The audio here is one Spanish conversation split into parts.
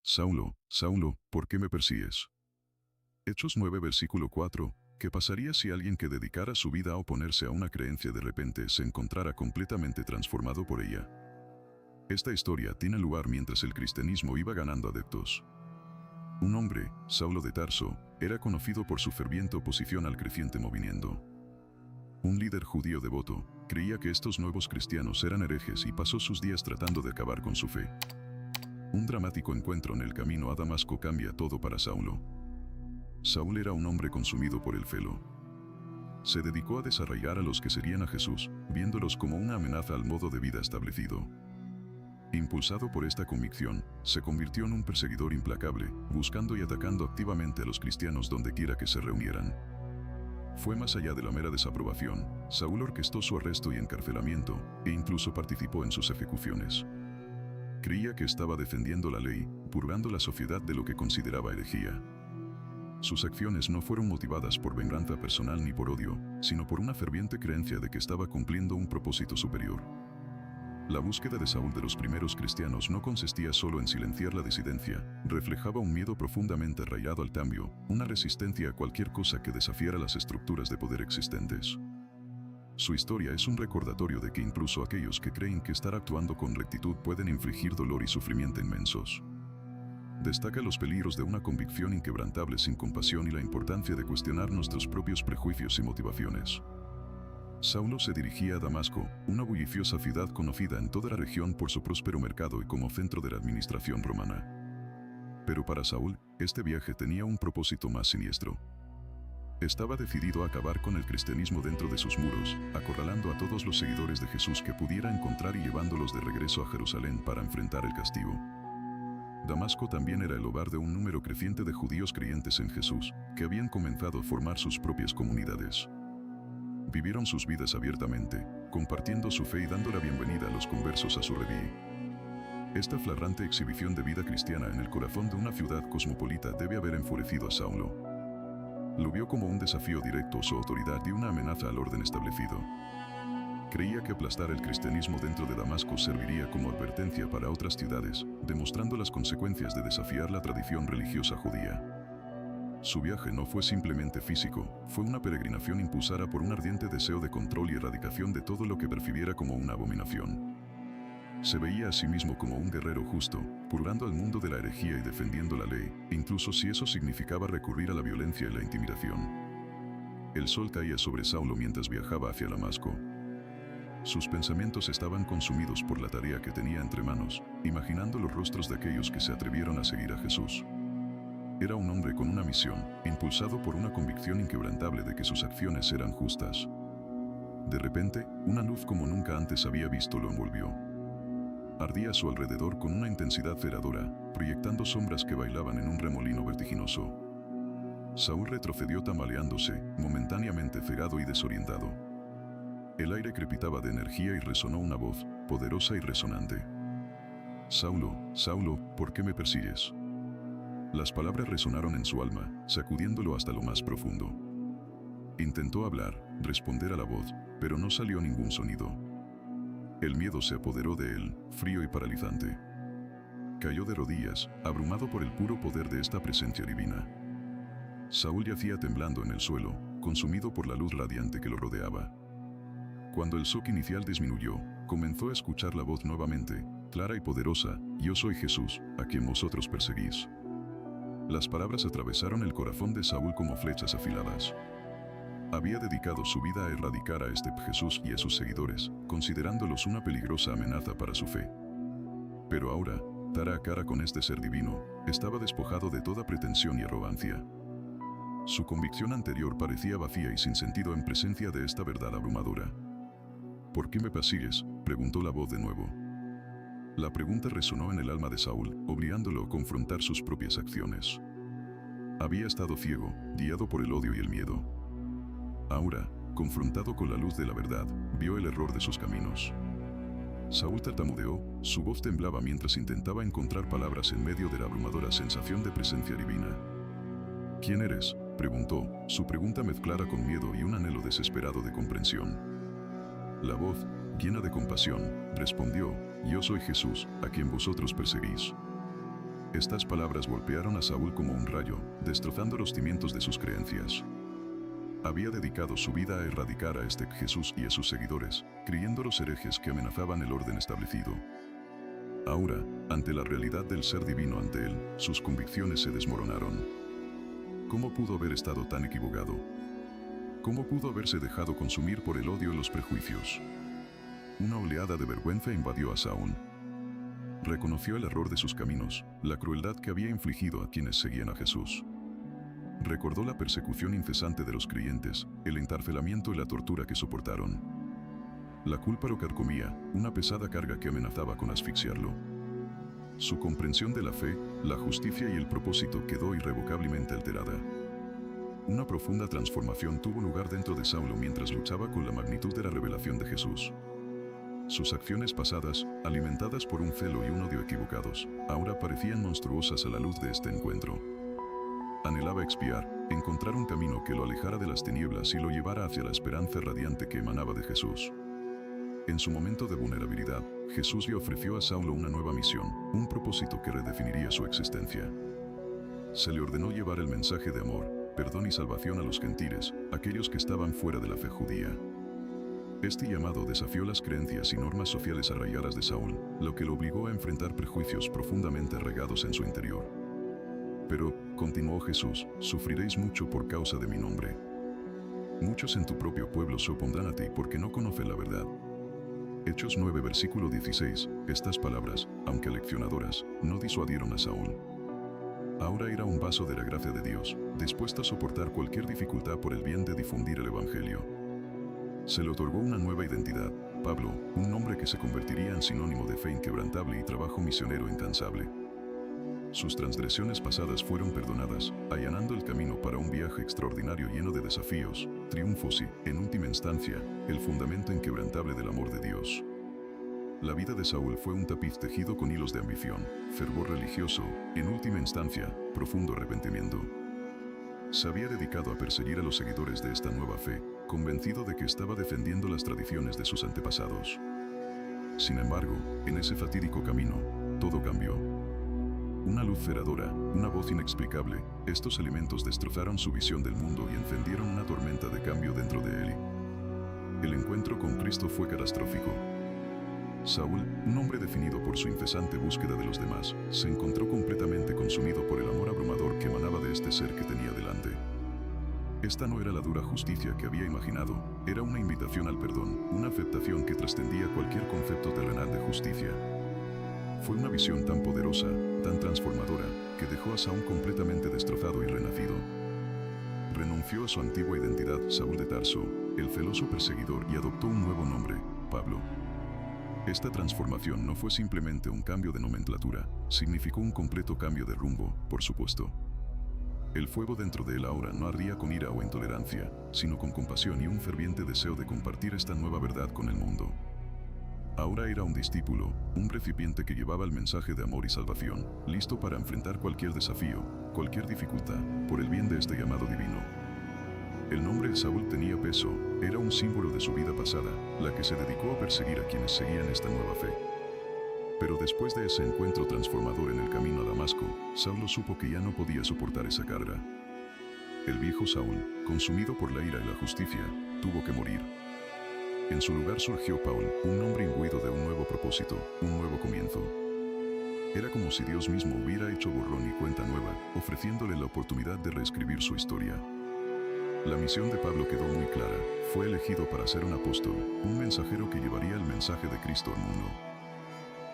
Saulo, Saulo, ¿por qué me persigues? Hechos 9 versículo 4. ¿Qué pasaría si alguien que dedicara su vida a oponerse a una creencia de repente se encontrara completamente transformado por ella? Esta historia tiene lugar mientras el cristianismo iba ganando adeptos. Un hombre, Saulo de Tarso, era conocido por su ferviente oposición al creciente movimiento. Un líder judío devoto creía que estos nuevos cristianos eran herejes y pasó sus días tratando de acabar con su fe. Un dramático encuentro en el camino a Damasco cambia todo para Saulo. Saúl era un hombre consumido por el celo. Se dedicó a desarraigar a los que seguían a Jesús, viéndolos como una amenaza al modo de vida establecido. Impulsado por esta convicción, se convirtió en un perseguidor implacable, buscando y atacando activamente a los cristianos donde quiera que se reunieran. Fue más allá de la mera desaprobación. Saúl orquestó su arresto y encarcelamiento, e incluso participó en sus ejecuciones. Creía que estaba defendiendo la ley, purgando la sociedad de lo que consideraba herejía. Sus acciones no fueron motivadas por venganza personal ni por odio, sino por una ferviente creencia de que estaba cumpliendo un propósito superior. La búsqueda de Saúl de los primeros cristianos no consistía solo en silenciar la disidencia, reflejaba un miedo profundamente arraigado al cambio, una resistencia a cualquier cosa que desafiara las estructuras de poder existentes. Su historia es un recordatorio de que incluso aquellos que creen que estar actuando con rectitud pueden infligir dolor y sufrimiento inmensos. Destaca los peligros de una convicción inquebrantable sin compasión y la importancia de cuestionar nuestros propios prejuicios y motivaciones. Saulo se dirigía a Damasco, una bulliciosa ciudad conocida en toda la región por su próspero mercado y como centro de la administración romana. Pero para Saúl, este viaje tenía un propósito más siniestro. Estaba decidido a acabar con el cristianismo dentro de sus muros, acorralando a todos los seguidores de Jesús que pudiera encontrar y llevándolos de regreso a Jerusalén para enfrentar el castigo. Damasco también era el hogar de un número creciente de judíos creyentes en Jesús, que habían comenzado a formar sus propias comunidades. Vivieron sus vidas abiertamente, compartiendo su fe y dando la bienvenida a los conversos a su redil. Esta flagrante exhibición de vida cristiana en el corazón de una ciudad cosmopolita debe haber enfurecido a Saulo. Lo vio como un desafío directo a su autoridad y una amenaza al orden establecido. Creía que aplastar el cristianismo dentro de Damasco serviría como advertencia para otras ciudades, demostrando las consecuencias de desafiar la tradición religiosa judía. Su viaje no fue simplemente físico, fue una peregrinación impulsada por un ardiente deseo de control y erradicación de todo lo que percibiera como una abominación. Se veía a sí mismo como un guerrero justo, purgando al mundo de la herejía y defendiendo la ley, incluso si eso significaba recurrir a la violencia y la intimidación. El sol caía sobre Saulo mientras viajaba hacia Damasco. Sus pensamientos estaban consumidos por la tarea que tenía entre manos, imaginando los rostros de aquellos que se atrevieron a seguir a Jesús. Era un hombre con una misión, impulsado por una convicción inquebrantable de que sus acciones eran justas. De repente, una luz como nunca antes había visto lo envolvió. Ardía a su alrededor con una intensidad ceradora, proyectando sombras que bailaban en un remolino vertiginoso. Saúl retrocedió tambaleándose, momentáneamente cegado y desorientado. El aire crepitaba de energía y resonó una voz, poderosa y resonante. «Saulo, Saulo, ¿por qué me persigues?». Las palabras resonaron en su alma, sacudiéndolo hasta lo más profundo. Intentó hablar, responder a la voz, pero no salió ningún sonido. El miedo se apoderó de él, frío y paralizante. Cayó de rodillas, abrumado por el puro poder de esta presencia divina. Saúl yacía temblando en el suelo, consumido por la luz radiante que lo rodeaba. Cuando el shock inicial disminuyó, comenzó a escuchar la voz nuevamente, clara y poderosa: «Yo soy Jesús, a quien vosotros perseguís». Las palabras atravesaron el corazón de Saúl como flechas afiladas. Había dedicado su vida a erradicar a este Jesús y a sus seguidores, considerándolos una peligrosa amenaza para su fe. Pero ahora, cara a cara con este ser divino, estaba despojado de toda pretensión y arrogancia. Su convicción anterior parecía vacía y sin sentido en presencia de esta verdad abrumadora. «¿Por qué me persigues?», preguntó la voz de nuevo. La pregunta resonó en el alma de Saúl, obligándolo a confrontar sus propias acciones. Había estado ciego, guiado por el odio y el miedo. Ahora, confrontado con la luz de la verdad, vio el error de sus caminos. Saúl tartamudeó, su voz temblaba mientras intentaba encontrar palabras en medio de la abrumadora sensación de presencia divina. «¿Quién eres?», preguntó, su pregunta mezclada con miedo y un anhelo desesperado de comprensión. La voz, llena de compasión, respondió: «Yo soy Jesús, a quien vosotros perseguís». Estas palabras golpearon a Saúl como un rayo, destrozando los cimientos de sus creencias. Había dedicado su vida a erradicar a este Jesús y a sus seguidores, creyendo los herejes que amenazaban el orden establecido. Ahora, ante la realidad del ser divino ante él, sus convicciones se desmoronaron. ¿Cómo pudo haber estado tan equivocado? ¿Cómo pudo haberse dejado consumir por el odio y los prejuicios? Una oleada de vergüenza invadió a Saúl. Reconoció el error de sus caminos, la crueldad que había infligido a quienes seguían a Jesús. Recordó la persecución incesante de los creyentes, el encarcelamiento y la tortura que soportaron. La culpa lo carcomía, una pesada carga que amenazaba con asfixiarlo. Su comprensión de la fe, la justicia y el propósito quedó irrevocablemente alterada. Una profunda transformación tuvo lugar dentro de Saulo mientras luchaba con la magnitud de la revelación de Jesús. Sus acciones pasadas, alimentadas por un celo y un odio equivocados, ahora parecían monstruosas a la luz de este encuentro. Anhelaba expiar, encontrar un camino que lo alejara de las tinieblas y lo llevara hacia la esperanza radiante que emanaba de Jesús. En su momento de vulnerabilidad, Jesús le ofreció a Saulo una nueva misión, un propósito que redefiniría su existencia. Se le ordenó llevar el mensaje de amor, perdón y salvación a los gentiles, aquellos que estaban fuera de la fe judía. Este llamado desafió las creencias y normas sociales arraigadas de Saúl, lo que lo obligó a enfrentar prejuicios profundamente arraigados en su interior. Pero, continuó Jesús, sufriréis mucho por causa de mi nombre. Muchos en tu propio pueblo se opondrán a ti porque no conocen la verdad. Hechos 9 versículo 16, estas palabras, aunque aleccionadoras, no disuadieron a Saúl. Ahora era un vaso de la gracia de Dios, dispuesto a soportar cualquier dificultad por el bien de difundir el Evangelio. Se le otorgó una nueva identidad, Pablo, un nombre que se convertiría en sinónimo de fe inquebrantable y trabajo misionero incansable. Sus transgresiones pasadas fueron perdonadas, allanando el camino para un viaje extraordinario lleno de desafíos, triunfos y, en última instancia, el fundamento inquebrantable del amor de Dios. La vida de Saúl fue un tapiz tejido con hilos de ambición, fervor religioso, en última instancia, profundo arrepentimiento. Se había dedicado a perseguir a los seguidores de esta nueva fe, convencido de que estaba defendiendo las tradiciones de sus antepasados. Sin embargo, en ese fatídico camino, todo cambió. Una luz ceradora, una voz inexplicable, estos elementos destrozaron su visión del mundo y encendieron una tormenta de cambio dentro de él. El encuentro con Cristo fue catastrófico. Saúl, un hombre definido por su incesante búsqueda de los demás, se encontró completamente consumido por el amor abrumador que emanaba de este ser que tenía delante. Esta no era la dura justicia que había imaginado, era una invitación al perdón, una aceptación que trascendía cualquier concepto terrenal de justicia. Fue una visión tan poderosa, tan transformadora, que dejó a Saúl completamente destrozado y renacido. Renunció a su antigua identidad, Saúl de Tarso, el celoso perseguidor, y adoptó un nuevo nombre, Pablo. Esta transformación no fue simplemente un cambio de nomenclatura, significó un completo cambio de rumbo, por supuesto. El fuego dentro de él ahora no ardía con ira o intolerancia, sino con compasión y un ferviente deseo de compartir esta nueva verdad con el mundo. Ahora era un discípulo, un recipiente que llevaba el mensaje de amor y salvación, listo para enfrentar cualquier desafío, cualquier dificultad, por el bien de este llamado divino. El nombre de Saúl tenía peso, era un símbolo de su vida pasada, la que se dedicó a perseguir a quienes seguían esta nueva fe. Pero después de ese encuentro transformador en el camino a Damasco, Saulo supo que ya no podía soportar esa carga. El viejo Saúl, consumido por la ira y la justicia, tuvo que morir. En su lugar surgió Pablo, un hombre imbuido de un nuevo propósito, un nuevo comienzo. Era como si Dios mismo hubiera hecho borrón y cuenta nueva, ofreciéndole la oportunidad de reescribir su historia. La misión de Pablo quedó muy clara, fue elegido para ser un apóstol, un mensajero que llevaría el mensaje de Cristo al mundo.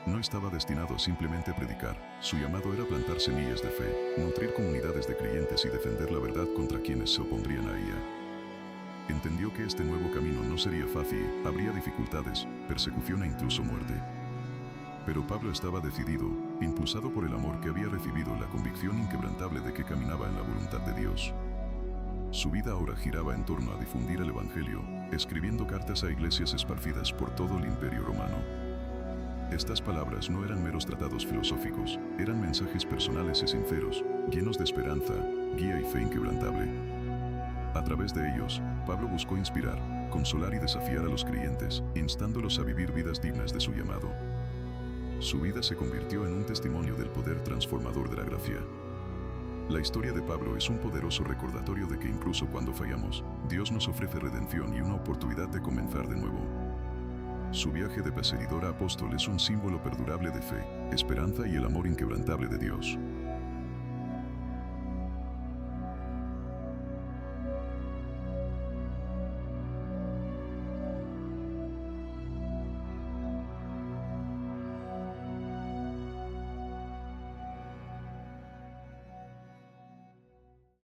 No estaba destinado a simplemente predicar, su llamado era plantar semillas de fe, nutrir comunidades de creyentes y defender la verdad contra quienes se opondrían a ella. Entendió que este nuevo camino no sería fácil, habría dificultades, persecución e incluso muerte. Pero Pablo estaba decidido, impulsado por el amor que había recibido, la convicción inquebrantable de que caminaba en la voluntad de Dios. Su vida ahora giraba en torno a difundir el Evangelio, escribiendo cartas a iglesias esparcidas por todo el Imperio Romano. Estas palabras no eran meros tratados filosóficos, eran mensajes personales y sinceros, llenos de esperanza, guía y fe inquebrantable. A través de ellos, Pablo buscó inspirar, consolar y desafiar a los creyentes, instándolos a vivir vidas dignas de su llamado. Su vida se convirtió en un testimonio del poder transformador de la gracia. La historia de Pablo es un poderoso recordatorio de que incluso cuando fallamos, Dios nos ofrece redención y una oportunidad de comenzar de nuevo. Su viaje de perseguidor a apóstol es un símbolo perdurable de fe, esperanza y el amor inquebrantable de Dios.